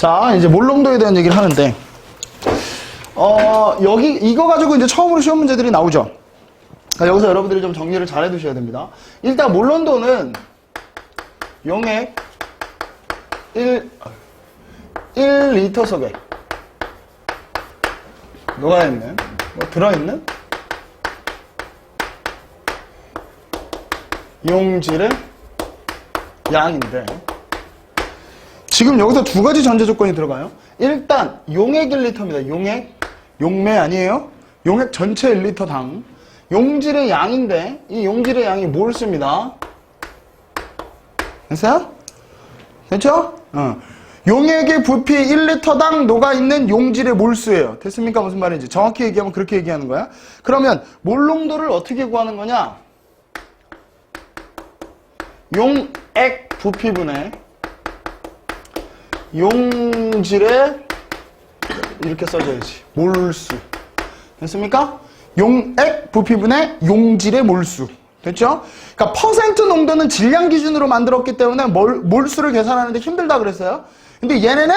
자, 이제 몰롱도에 대한 얘기를 하는데, 여기, 이거 가지고 이제 처음으로 시험 문제들이 나오죠. 그러니까 여기서 여러분들이 좀 정리를 잘 해두셔야 됩니다. 일단, 몰롱도는 용액 1리터 속에 녹아있는, 들어있는 용질의 양인데, 지금 여기서 두 가지 전제 조건이 들어가요. 일단 용액 1리터입니다. 용매 아니에요? 용액 전체 1리터당 용질의 양인데, 이 용질의 양이 몰수입니다. 됐어요? 됐죠? 용액의 부피 1리터당 녹아있는 용질의 몰수예요. 됐습니까? 무슨 말인지 정확히 얘기하면 그렇게 얘기하는 거야. 그러면 몰농도를 어떻게 구하는 거냐? 용액 부피분의 용질의, 이렇게 써줘야지, 몰수. 됐습니까? 용액 부피분의 용질의 몰수. 됐죠? 그러니까 퍼센트 농도는 질량 기준으로 만들었기 때문에 몰수를 계산하는데 힘들다 그랬어요. 근데 얘네는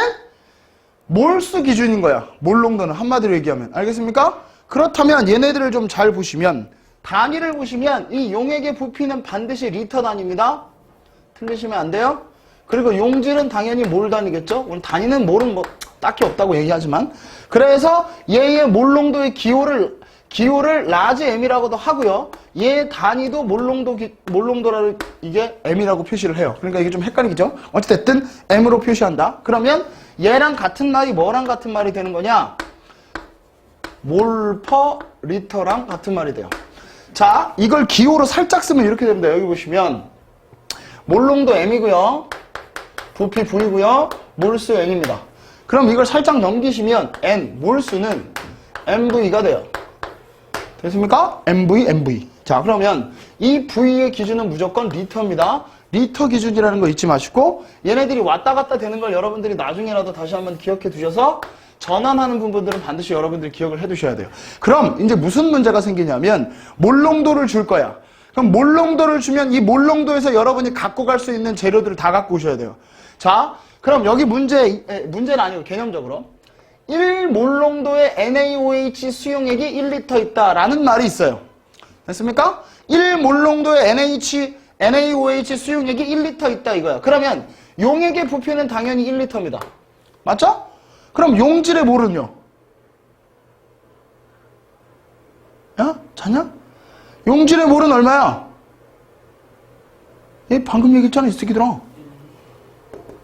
몰수 기준인 거야. 몰농도는 한마디로 얘기하면. 알겠습니까? 그렇다면 얘네들을 좀 잘 보시면, 단위를 보시면 이 용액의 부피는 반드시 리터 단위입니다. 틀리시면 안 돼요. 그리고 용질은 당연히 몰 단위겠죠? 오늘 단위는 몰은 뭐 딱히 없다고 얘기하지만, 그래서 얘의 몰농도의 기호를 라지 M이라고도 하고요. 얘 단위도 몰농도라를 이게 M이라고 표시를 해요. 그러니까 이게 좀 헷갈리죠? 어찌됐든 M으로 표시한다. 그러면 얘랑 같은 말이 뭐랑 같은 말이 되는 거냐? 몰 퍼 리터랑 같은 말이 돼요. 자, 이걸 기호로 살짝 쓰면 이렇게 됩니다. 여기 보시면 몰농도 M이고요. 부피 V고요. 몰수 N입니다. 그럼 이걸 살짝 넘기시면 N, 몰수는 MV가 돼요. 됐습니까? MV. 자, 그러면 이 V의 기준은 무조건 리터입니다. 리터 기준이라는 거 잊지 마시고, 얘네들이 왔다 갔다 되는 걸 여러분들이 나중에라도 다시 한번 기억해 두셔서 전환하는 부분들은 반드시 여러분들이 기억을 해 두셔야 돼요. 그럼 이제 무슨 문제가 생기냐면, 몰농도를 줄 거야. 그럼 몰농도를 주면 이 몰농도에서 여러분이 갖고 갈 수 있는 재료들을 다 갖고 오셔야 돼요. 자, 그럼 여기 문제는 아니고 개념적으로 1몰농도의 NaOH 수용액이 1리터 있다라는 말이 있어요. 됐습니까? 1몰농도의 NaOH 수용액이 1리터 있다 이거야. 그러면 용액의 부피는 당연히 1리터입니다. 맞죠? 그럼 용질의 몰은요? 야? 자냐? 용질의 몰은 얼마야? 얘 방금 얘기했잖아, 이 새끼들아.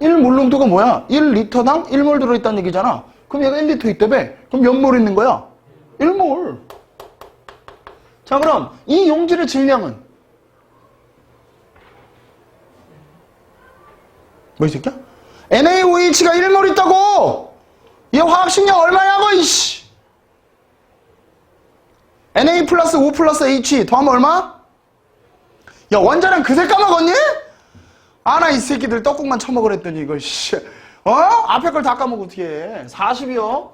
1몰농도가 뭐야? 1리터당 1몰 들어있다는 얘기잖아. 그럼 얘가 1리터 있다며? 그럼 몇 몰 있는 거야? 1몰. 자, 그럼 이 용질의 질량은? 뭐 이 새끼야? NaOH가 1몰 있다고! 얘 화학식량 얼마냐고, 이씨! Na 플러스 O 플러스 H 더하면 얼마? 야, 원자량 그새 까먹었니? 아, 나 이 새끼들 떡국만 처먹으랬더니 이거 씨. 앞에 걸 다 까먹고 어떻게 해. 40이요?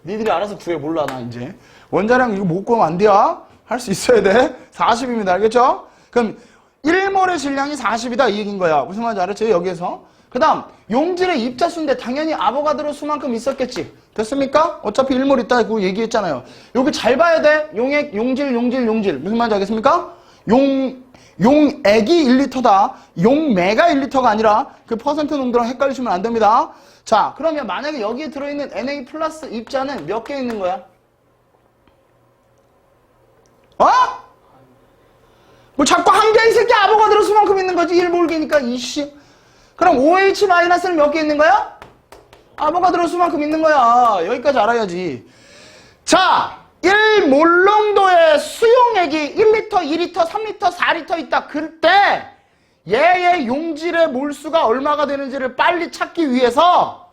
니들이 알아서 구해. 몰라 나 이제. 원자량 이거 못 구하면 안 돼요. 할 수 있어야 돼. 40입니다. 알겠죠? 그럼 1몰의 질량이 40이다 이 얘기인 거야. 무슨 말인지 알았죠? 여기에서. 그 다음 용질의 입자수인데 당연히 아보가드로 수만큼 있었겠지. 됐습니까? 어차피 1몰 있다고 얘기했잖아요. 여기 잘 봐야 돼. 용액, 용질. 무슨 말인지 알겠습니까? 용액이 1리터다. 용매가 1리터가 아니라 그 퍼센트 농도랑 헷갈리시면 안 됩니다. 자, 그러면 만약에 여기에 들어있는 Na 플러스 입자는 몇 개 있는 거야? 뭐 자꾸 한 개 이 새끼 아보가드로 수만큼 있는 거지. 1몰기니까 이씨. 그럼 OH 마이너스는 몇 개 있는 거야? 아보가드로 수만큼 있는 거야. 여기까지 알아야지. 자, 1몰농도의 수용액이 1리터, 2리터, 3리터, 4리터 있다. 그때 얘의 용질의 몰수가 얼마가 되는지를 빨리 찾기 위해서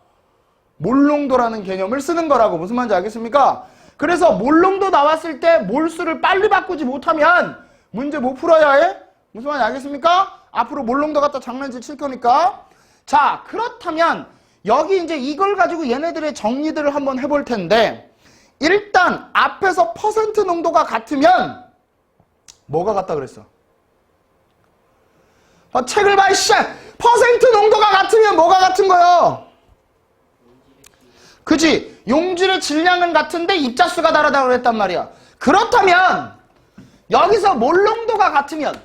몰농도라는 개념을 쓰는 거라고. 무슨 말인지 알겠습니까? 그래서 몰농도 나왔을 때 몰수를 빨리 바꾸지 못하면 문제 못 풀어야 해. 무슨 말인지 알겠습니까? 앞으로 몰농도 갖다 장난질 칠 거니까. 자, 그렇다면 여기 이제 이걸 가지고 얘네들의 정리들을 한번 해볼 텐데, 일단 앞에서 퍼센트 농도가 같으면 뭐가 같다 그랬어? 책을 봐, 이씨! 퍼센트 농도가 같으면 뭐가 같은 거예요? 그지? 용질의 질량은 같은데 입자수가 다르다고 그랬단 말이야. 그렇다면 여기서 몰농도가 같으면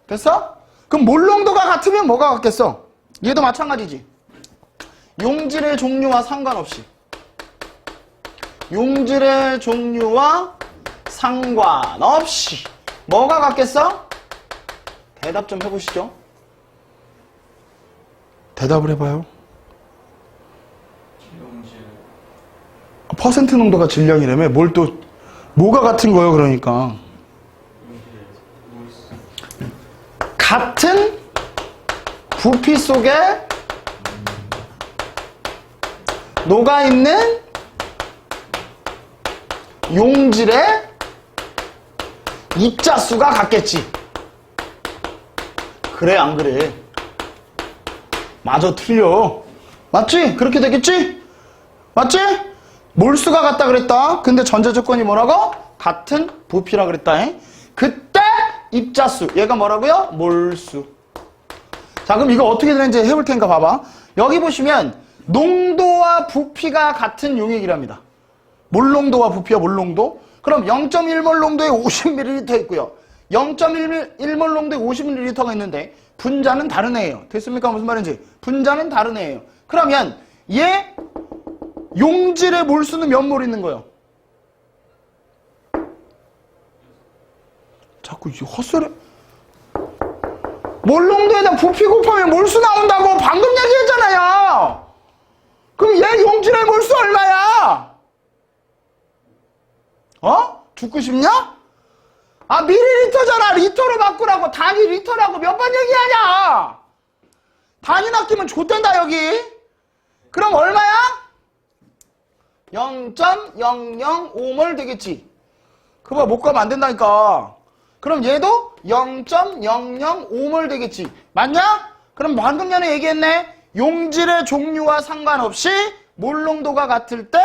됐어? 그럼 몰농도가 같으면 뭐가 같겠어? 얘도 마찬가지지. 용질의 종류와 상관없이 뭐가 같겠어? 대답 좀 해보시죠. 대답을 해봐요. 퍼센트 농도가 질량이라며? 뭐가 같은 거예요, 그러니까? 같은 부피 속에 녹아있는 용질의 입자수가 같겠지. 그래, 안 그래? 맞아, 틀려. 맞지? 그렇게 되겠지? 맞지? 몰수가 같다 그랬다. 근데 전제조건이 뭐라고? 같은 부피라 그랬다. 그때 입자수. 얘가 뭐라고요? 몰수. 자, 그럼 이거 어떻게 되는지 해볼 테니까 봐봐. 여기 보시면 농도와 부피가 같은 용액이랍니다. 몰농도와 부피와 몰농도. 그럼 0.1몰 농도에 50ml 있고요. 0.1몰 농도에 50ml가 있는데 분자는 다른 애예요. 됐습니까? 무슨 말인지. 분자는 다른 애예요. 그러면 얘 용질의 몰수는 몇 몰 있는 거예요? 자꾸 이 헛소리. 몰농도에다 부피 곱하면 몰수 나온다고 방금 얘기했잖아요. 그럼 얘 용질의 몰수 얼마야? 죽고 싶냐? 아, 밀리리터잖아. 리터로 바꾸라고. 단위 리터라고 몇 번 얘기하냐? 단위 낚이면 좆된다 여기. 그럼 얼마야? 0.005몰 되겠지. 그거 못 가면 안 된다니까. 그럼 얘도 0.005몰 되겠지. 맞냐? 그럼 방금 전에 얘기했네. 용질의 종류와 상관없이 몰농도가 같을 때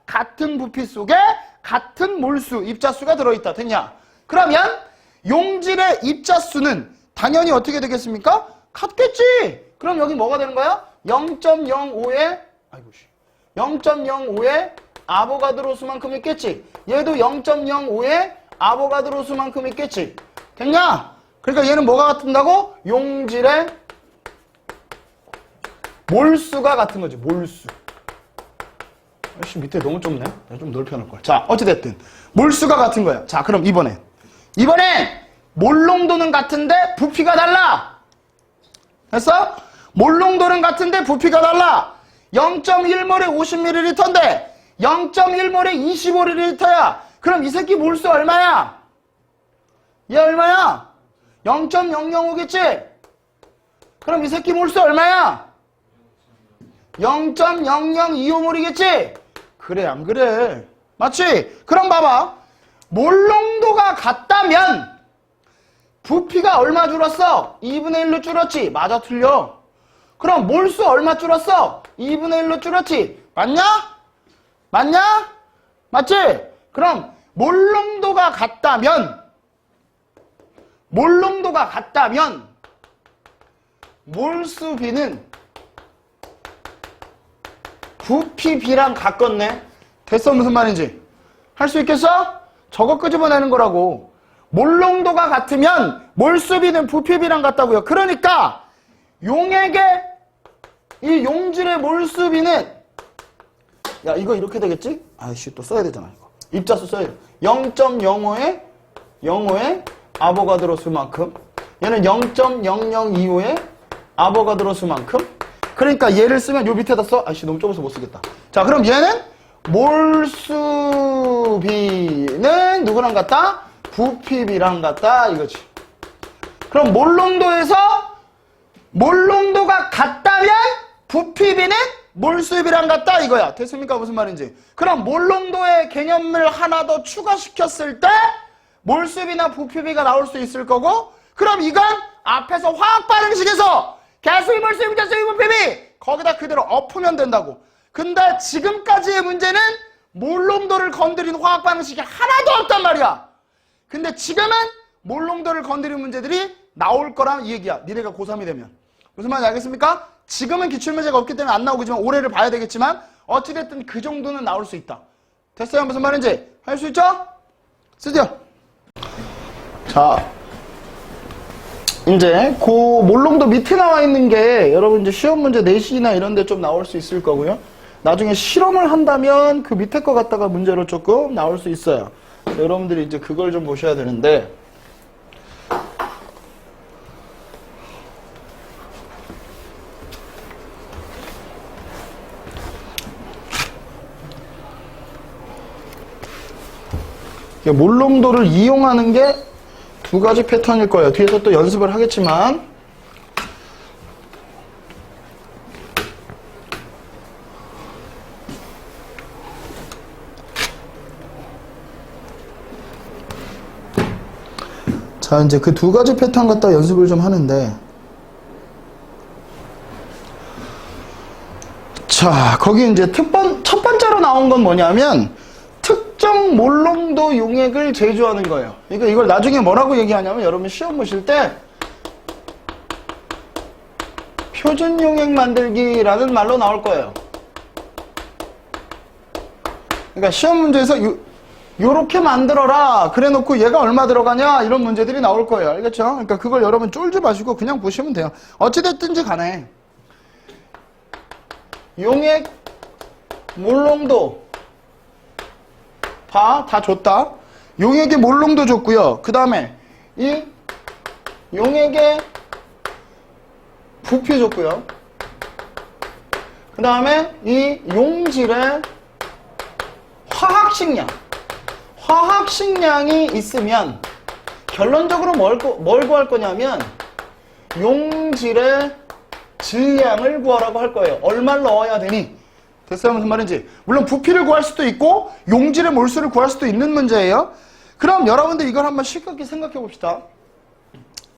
같은 부피 속에 같은 몰수, 입자수가 들어있다. 됐냐? 그러면 용질의 입자수는 당연히 어떻게 되겠습니까? 같겠지. 그럼 여기 뭐가 되는 거야? 0.05에 아보가드로수만큼 있겠지. 얘도 0.05에 아보가드로수만큼 있겠지. 됐냐? 그러니까 얘는 뭐가 같은다고? 용질의 몰수가 같은 거지. 몰수. 아이씨, 밑에 너무 좁네. 내가 좀 넓혀놓을걸. 자, 어찌됐든 몰수가 같은 거야. 자, 그럼 이번엔 몰농도는 같은데 부피가 달라. 됐어? 몰농도는 같은데 부피가 달라. 0.1몰에 50ml인데 0.1몰에 25ml야. 그럼 이 새끼 몰수 얼마야? 얘 얼마야? 0.005겠지? 그럼 이 새끼 몰수 얼마야? 0.0025몰이겠지? 그래, 안 그래? 맞지? 그럼 봐봐. 몰농도가 같다면 부피가 얼마 줄었어? 2분의 1로 줄었지? 맞아, 틀려. 그럼 몰수 얼마 줄었어? 2분의 1로 줄었지? 맞냐? 맞지? 그럼 몰농도가 같다면 몰수비는 부피비랑 같겠네. 됐어? 무슨 말인지 할 수 있겠어? 저거 끄집어내는 거라고. 몰농도가 같으면 몰수비는 부피비랑 같다고요. 그러니까 용액의 이 용질의 몰수비는, 야, 이거 이렇게 되겠지? 아이씨, 또 써야 되잖아. 이거 입자수 써야 돼. 0.05에 아보가드로 수만큼, 얘는 0.0025에 아보가드로 수만큼. 그러니까 얘를 쓰면 요 밑에다 써. 아이씨, 너무 좁아서 못 쓰겠다. 자, 그럼 얘는 몰수비는 누구랑 같다? 부피비랑 같다 이거지. 그럼 몰농도가 같다면 부피비는 몰수비랑 같다 이거야. 됐습니까? 무슨 말인지. 그럼 몰농도의 개념을 하나 더 추가시켰을 때 몰수비나 부피비가 나올 수 있을 거고, 그럼 이건 앞에서 화학반응식에서 가스비, 몰수비, 자수비, 부피비 거기다 그대로 엎으면 된다고. 근데 지금까지의 문제는 몰농도를 건드린 화학반응식이 하나도 없단 말이야. 근데 지금은 몰농도를 건드린 문제들이 나올 거란 이 얘기야. 니네가 고3이 되면. 무슨 말인지 알겠습니까? 지금은 기출문제가 없기 때문에 안 나오겠지만 올해를 봐야 되겠지만 어찌됐든 그 정도는 나올 수 있다. 됐어요? 무슨 말인지? 할 수 있죠? 쓰죠? 자, 이제 그 몰롱도 밑에 나와 있는 게 여러분 이제 시험 문제 내신이나 이런 데 좀 나올 수 있을 거고요. 나중에 실험을 한다면 그 밑에 거 갖다가 문제로 조금 나올 수 있어요. 여러분들이 이제 그걸 좀 보셔야 되는데 몰롱도를 이용하는 게 두 가지 패턴일 거예요. 뒤에서 또 연습을 하겠지만 자, 이제 그 두 가지 패턴 갖다 연습을 좀 하는데 자, 거기 이제 첫 번째로 나온 건 뭐냐면 특정 몰롱도 용액을 제조하는 거예요. 그러니까 이걸 나중에 뭐라고 얘기하냐면 여러분 시험 보실 때 표준 용액 만들기라는 말로 나올 거예요. 그러니까 시험 문제에서 요렇게 만들어라 그래 놓고 얘가 얼마 들어가냐 이런 문제들이 나올 거예요. 알겠죠? 그러니까 그걸 여러분 쫄지 마시고 그냥 보시면 돼요. 어찌됐든지 간에 용액 몰롱도 다 줬다. 용액의 몰롱도 줬고요. 그 다음에 이 용액의 부피 줬고요. 그 다음에 이 용질의 화학식량이 있으면 결론적으로 뭘 구할 거냐면 용질의 질량을 구하라고 할 거예요. 얼마를 넣어야 되니? 됐어요? 무슨 말인지. 물론 부피를 구할 수도 있고 용질의 몰수를 구할 수도 있는 문제예요. 그럼 여러분들 이걸 한번 실겁게 생각해 봅시다.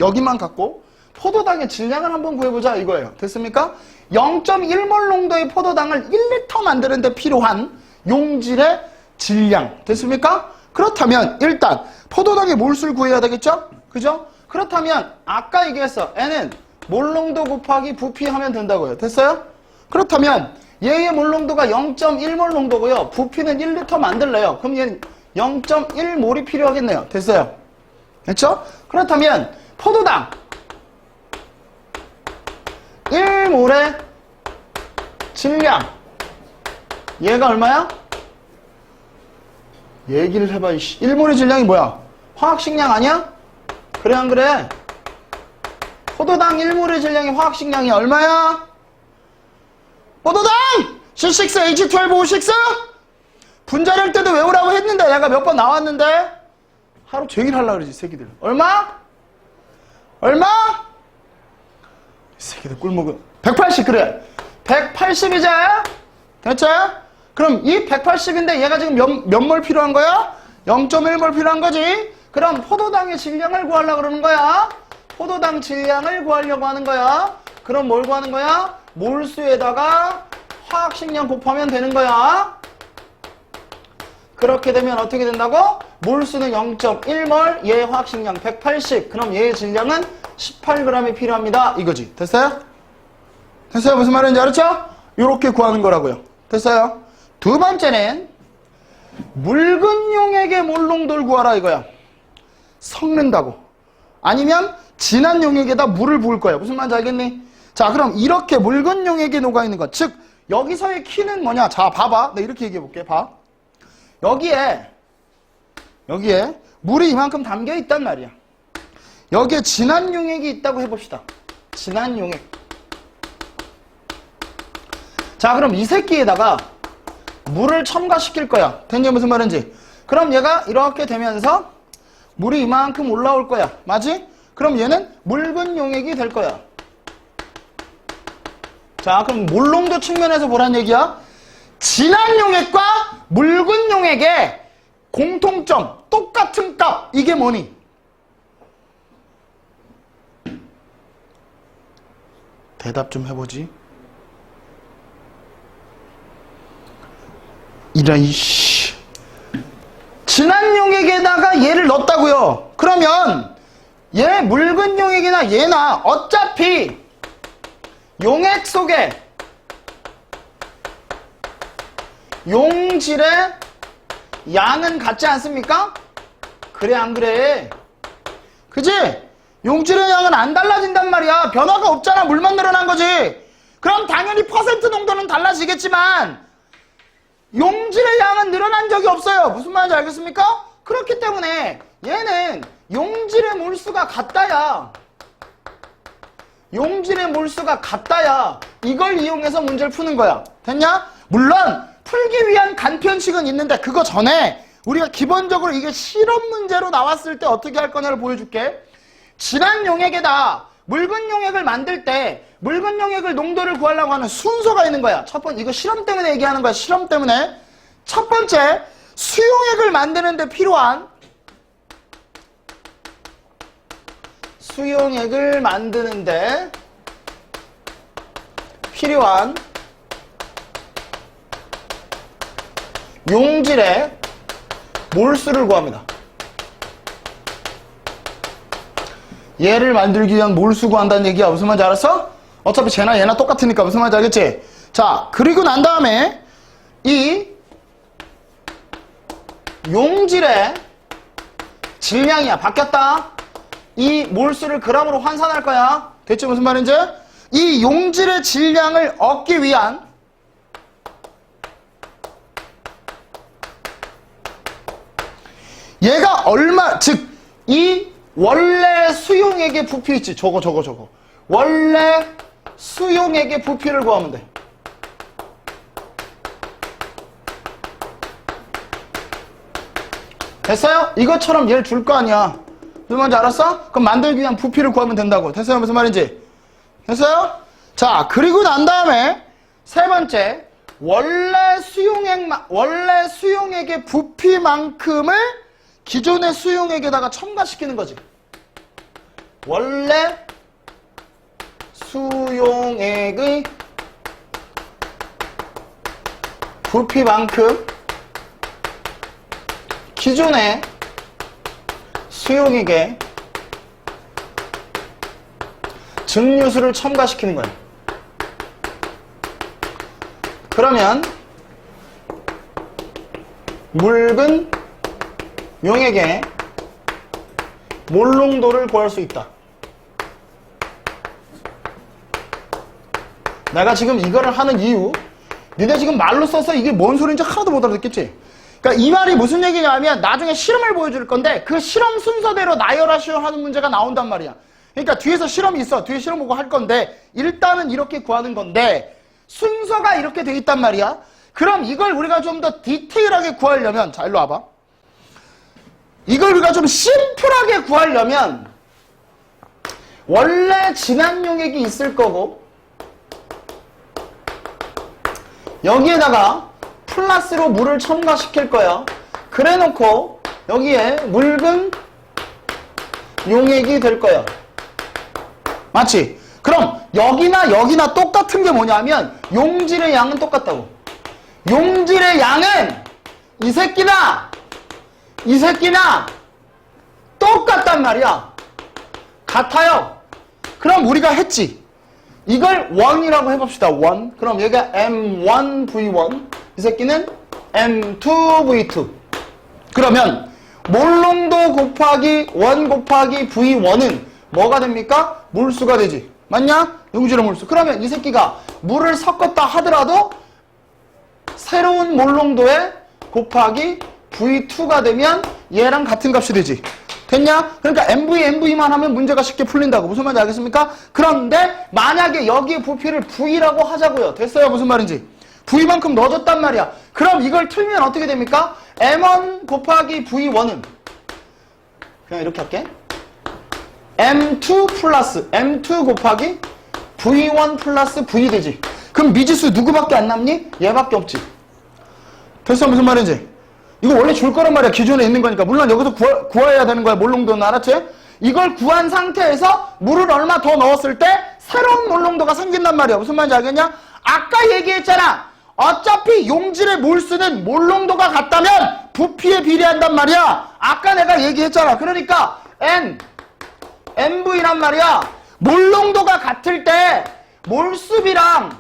여기만 갖고 포도당의 질량을 한번 구해보자 이거예요. 됐습니까? 0.1몰 농도의 포도당을 1리터 만드는데 필요한 용질의 질량. 됐습니까? 그렇다면 일단 포도당의 몰수를 구해야 되겠죠? 그죠? 그렇다면 아까 얘기했어. N은 몰농도 곱하기 부피 하면 된다고요. 됐어요? 그렇다면 얘의 몰농도가 0.1몰 농도고요. 부피는 1리터 만들래요. 그럼 얘는 0.1몰이 필요하겠네요. 됐어요? 됐죠? 그렇다면 포도당 1몰의 질량 얘가 얼마야? 얘기를 해봐. 1몰의 질량이 뭐야? 화학식량 아니야? 그래 안 그래? 포도당 1몰의 질량이 화학식량이 얼마야? 포도당! C6H12O6? 분자량 때도 외우라고 했는데 내가 몇 번 나왔는데 하루 종일 하려고 그러지 새끼들. 얼마? 얼마? 이 새끼들 꿀먹은 180 그래 180이지? 됐죠? 그럼 이 180인데 얘가 지금 몇 몰 필요한 거야? 0.1몰 필요한 거지? 그럼 포도당의 질량을 구하려고 그러는 거야. 포도당 질량을 구하려고 하는 거야. 그럼 뭘 구하는 거야? 몰수에다가 화학식량 곱하면 되는 거야. 그렇게 되면 어떻게 된다고? 몰수는 0.1몰, 얘의 화학식량 180. 그럼 얘의 질량은 18g이 필요합니다. 이거지. 됐어요? 됐어요? 무슨 말인지 알았죠? 요렇게 구하는 거라고요. 됐어요? 두 번째는 묽은 용액의 몰농도를 구하라 이거야. 섞는다고. 아니면 진한 용액에다 물을 부을 거야. 무슨 말인지 알겠니? 자, 그럼 이렇게 묽은 용액에 녹아있는 것. 즉, 여기서의 키는 뭐냐? 자, 봐봐. 내가 이렇게 얘기해 볼게. 봐. 여기에 물이 이만큼 담겨 있단 말이야. 여기에 진한 용액이 있다고 해봅시다. 진한 용액. 자, 그럼 이 새끼에다가 물을 첨가시킬 거야. 됐냐? 무슨 말인지. 그럼 얘가 이렇게 되면서 물이 이만큼 올라올 거야. 맞지? 그럼 얘는 묽은 용액이 될 거야. 자, 그럼 몰농도 측면에서 보란 얘기야. 진한 용액과 묽은 용액의 공통점, 똑같은 값, 이게 뭐니? 대답 좀 해보지. 이런 진한 용액에다가 얘를 넣었다고요. 그러면 얘 묽은 용액이나 얘나 어차피 용액 속에 용질의 양은 같지 않습니까? 그래 안 그래? 그지? 용질의 양은 안 달라진단 말이야. 변화가 없잖아. 물만 늘어난 거지. 그럼 당연히 퍼센트 농도는 달라지겠지만 용질의 양은 늘어난 적이 없어요. 무슨 말인지 알겠습니까? 그렇기 때문에 얘는 용질의 몰수가 같다야. 용질의 몰수가 같다야. 이걸 이용해서 문제를 푸는 거야. 됐냐? 물론 풀기 위한 간편식은 있는데 그거 전에 우리가 기본적으로 이게 실험 문제로 나왔을 때 어떻게 할 거냐를 보여줄게. 진한 용액에다 묽은 용액을 만들 때 묽은 용액을 농도를 구하려고 하는 순서가 있는 거야. 첫 번째, 이거 실험 때문에 얘기하는 거야. 실험 때문에. 첫 번째, 수용액을 만드는 데 필요한 수용액을 만드는데 필요한 용질의 몰수를 구합니다. 얘를 만들기 위한 몰수 구한다는 얘기야. 무슨 말인지 알았어? 어차피 쟤나 얘나 똑같으니까 무슨 말인지 알겠지? 자, 그리고 난 다음에 이 용질의 질량이야. 바뀌었다. 이 몰수를 그램으로 환산할 거야. 됐지? 무슨 말인지? 이 용질의 질량을 얻기 위한 얘가 얼마, 즉, 이 원래 수용액의 부피 있지. 저거. 원래 수용액의 부피를 구하면 돼. 됐어요? 이것처럼 얘를 줄 거 아니야. 무슨 말인지 알았어? 그럼 만들기 위한 부피를 구하면 된다고. 됐어요? 무슨 말인지? 됐어요? 자, 그리고 난 다음에 세 번째, 원래 수용액의 부피만큼을 기존의 수용액에다가 첨가시키는 거지. 원래 수용액의 부피만큼 기존의 수용액에 증류수를 첨가시키는 거예요. 그러면 묽은 용액의 몰농도를 구할 수 있다. 내가 지금 이거를 하는 이유, 니네 지금 말로 써서 이게 뭔 소리인지 하나도 못 알아듣겠지? 그러니까 이 말이 무슨 얘기냐면 나중에 실험을 보여줄 건데 그 실험 순서대로 나열하시오 하는 문제가 나온단 말이야. 그러니까 뒤에서 실험이 있어. 뒤에 실험 보고 할 건데 일단은 이렇게 구하는 건데 순서가 이렇게 돼 있단 말이야. 그럼 이걸 우리가 좀 더 디테일하게 구하려면, 자 일로 와봐. 이걸 우리가 좀 심플하게 구하려면 원래 진한 용액이 있을 거고 여기에다가 플러스로 물을 첨가시킬 거야. 그래 놓고 여기에 묽은 용액이 될 거야. 맞지? 그럼 여기나 똑같은 게 뭐냐면 용질의 양은 똑같다고. 용질의 양은 이 새끼나 똑같단 말이야. 같아요. 그럼 우리가 했지. 이걸 1이라고 해봅시다. 1. 그럼 얘가 M1V1, 이 새끼는 M2V2. 그러면 몰농도 곱하기 1 곱하기 V1은 뭐가 됩니까? 몰수가 되지. 맞냐? 용질의 몰수. 그러면 이 새끼가 물을 섞었다 하더라도 새로운 몰농도에 곱하기 V2가 되면 얘랑 같은 값이 되지. 됐냐? 그러니까 MV만 하면 문제가 쉽게 풀린다고. 무슨 말인지 알겠습니까? 그런데 만약에 여기에 부피를 V라고 하자고요. 됐어요? 무슨 말인지. V만큼 넣어줬단 말이야. 그럼 이걸 틀면 어떻게 됩니까? M1 곱하기 V1은 그냥 이렇게 할게. M2 플러스 M2 곱하기 V1 플러스 V 되지. 그럼 미지수 누구밖에 안 남니? 얘밖에 없지. 됐어? 무슨 말인지. 이거 원래 줄 거란 말이야. 기존에 있는 거니까. 물론 여기서 구해야 되는 거야. 몰농도는. 알았지? 이걸 구한 상태에서 물을 얼마 더 넣었을 때 새로운 몰농도가 생긴단 말이야. 무슨 말인지 알겠냐? 아까 얘기했잖아. 어차피 용질의 몰수는 몰농도가 같다면 부피에 비례한단 말이야. 아까 내가 얘기했잖아. 그러니까 N MV란 말이야. 몰농도가 같을 때 몰수비랑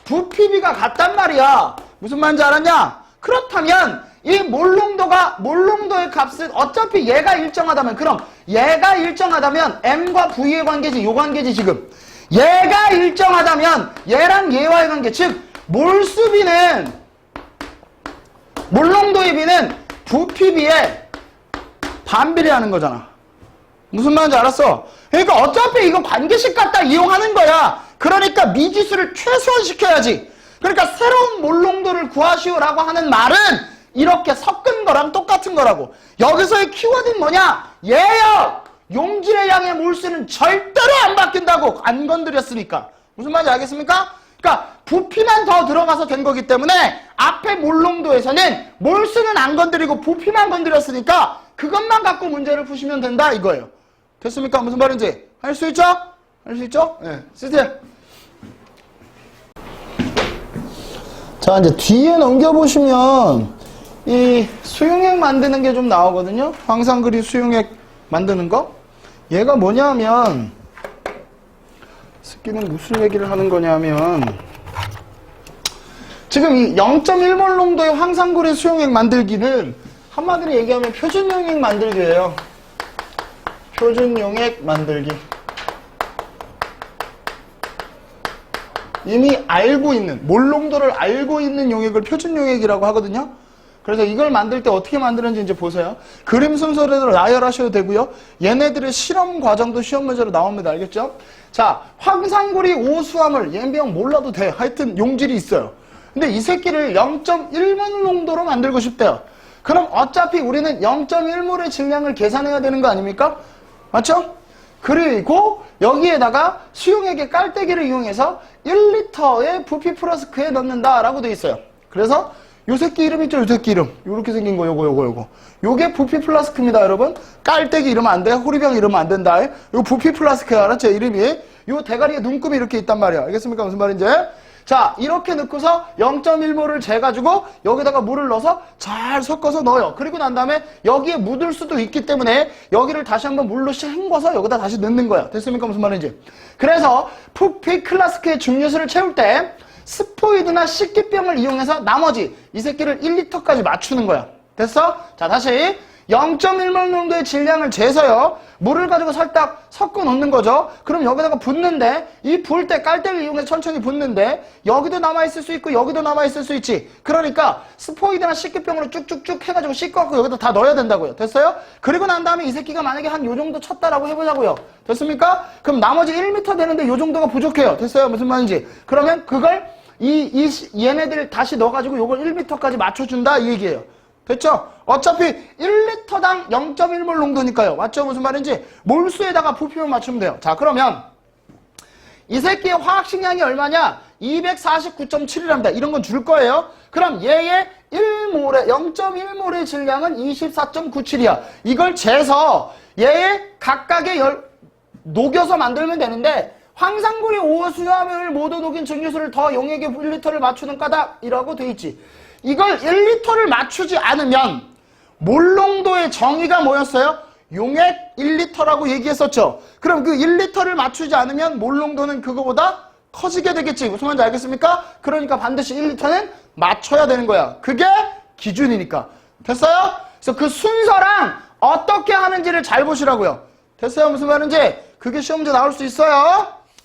부피비가 같단 말이야. 무슨 말인지 알았냐? 그렇다면 이 몰농도의 값은 어차피 얘가 일정하다면, 그럼 얘가 일정하다면 M과 V의 관계지, 요 관계지 지금. 얘가 일정하다면 얘랑 얘와의 관계, 즉 몰수비는, 몰농도의 비는 부피비에 반비례하는 거잖아. 무슨 말인지 알았어? 그러니까 어차피 이거 관계식 갖다 이용하는 거야. 그러니까 미지수를 최소화시켜야지. 그러니까 새로운 몰농도를 구하시오라고 하는 말은 이렇게 섞은 거랑 똑같은 거라고. 여기서의 키워드는 뭐냐? 얘요! 용질의 양의 몰수는 절대로 안 바뀐다고. 안 건드렸으니까. 무슨 말인지 알겠습니까? 그러니까 부피만 더 들어가서 된 거기 때문에 앞에 몰농도에서는 몰수는 안 건드리고 부피만 건드렸으니까 그것만 갖고 문제를 푸시면 된다 이거예요. 됐습니까? 무슨 말인지 할 수 있죠? 할 수 있죠? 네, 쓰세요. 자, 이제 뒤에 넘겨보시면 이 수용액 만드는 게 좀 나오거든요. 황상그리 수용액 만드는 거. 얘가 뭐냐면, 스키는 무슨 얘기를 하는 거냐면, 지금 이 0.1몰 농도의 황상그리 수용액 만들기는 한마디로 얘기하면 표준용액 만들기예요. 표준용액 만들기. 이미 알고 있는, 몰농도를 알고 있는 용액을 표준용액이라고 하거든요. 그래서 이걸 만들 때 어떻게 만드는지 이제 보세요. 그림 순서대로 나열하셔도 되고요. 얘네들의 실험 과정도 시험 문제로 나옵니다. 알겠죠? 자, 황상구리 오수화물, 얘는 몰라도 돼. 하여튼 용질이 있어요. 근데 이 새끼를 0.1몰 농도로 만들고 싶대요. 그럼 어차피 우리는 0.1몰의 질량을 계산해야 되는 거 아닙니까? 맞죠? 그리고 여기에다가 수용액의 깔때기를 이용해서 1리터의 부피 플라스크에 넣는다라고 돼 있어요. 그래서 요 새끼 이름 있죠? 요 새끼 이름. 요렇게 생긴 거, 요거. 요게 부피 플라스크입니다, 여러분. 깔때기 이러면 안 돼. 호리병 이러면 안 된다. 요 부피 플라스크야, 알았죠? 이름이. 요 대가리에 눈금이 이렇게 있단 말이야. 알겠습니까? 무슨 말인지? 자, 이렇게 넣고서 0.1몰을 재가지고 여기다가 물을 넣어서 잘 섞어서 넣어요. 그리고 난 다음에 여기에 묻을 수도 있기 때문에 여기를 다시 한번 물로 헹궈서 여기다 다시 넣는 거야. 됐습니까? 무슨 말인지. 그래서 부피 플라스크의 증류수를 채울 때 스포이드나 식기병을 이용해서 나머지 이 새끼를 1리터까지 맞추는 거야. 됐어? 자, 다시 0.1몰 농도의 질량을 재서요. 물을 가지고 살짝 섞어 놓는 거죠. 그럼 여기다가 붓는데 이 부을 때 깔때기를 이용해서 천천히 붓는데 여기도 남아있을 수 있고 여기도 남아있을 수 있지. 그러니까 스포이드나 식기병으로 쭉쭉쭉 해가지고 씻고갖고 여기다 다 넣어야 된다고요. 됐어요? 그리고 난 다음에 이 새끼가 만약에 한 요 정도 쳤다라고 해보자고요. 됐습니까? 그럼 나머지 1m 되는데 요 정도가 부족해요. 됐어요? 무슨 말인지. 그러면 그걸 얘네들 다시 넣어가지고 요걸 1m까지 맞춰준다 이 얘기예요. 됐죠? 어차피 1리터당 0.1몰 농도니까요. 맞죠? 무슨 말인지. 몰수에다가 부피만 맞추면 돼요. 자, 그러면 이 새끼의 화학식량이 얼마냐? 249.7이랍니다. 이런 건 줄 거예요. 그럼 얘의 0.1몰의 질량은 24.97이야. 이걸 재서 얘의 각각의 녹여서 만들면 되는데 황상구리 오수화물 모두 녹인 증류수를 더 용액의 1리터를 맞추는 까닭이라고 돼 있지. 이걸 1리터를 맞추지 않으면 몰농도의 정의가 뭐였어요? 용액 1리터라고 얘기했었죠. 그럼 그 1리터를 맞추지 않으면 몰농도는 그거보다 커지게 되겠지. 무슨 말인지 알겠습니까? 그러니까 반드시 1리터는 맞춰야 되는 거야. 그게 기준이니까. 됐어요? 그래서 그 순서랑 어떻게 하는지를 잘 보시라고요. 됐어요? 무슨 말인지? 그게 시험 문제 나올 수 있어요.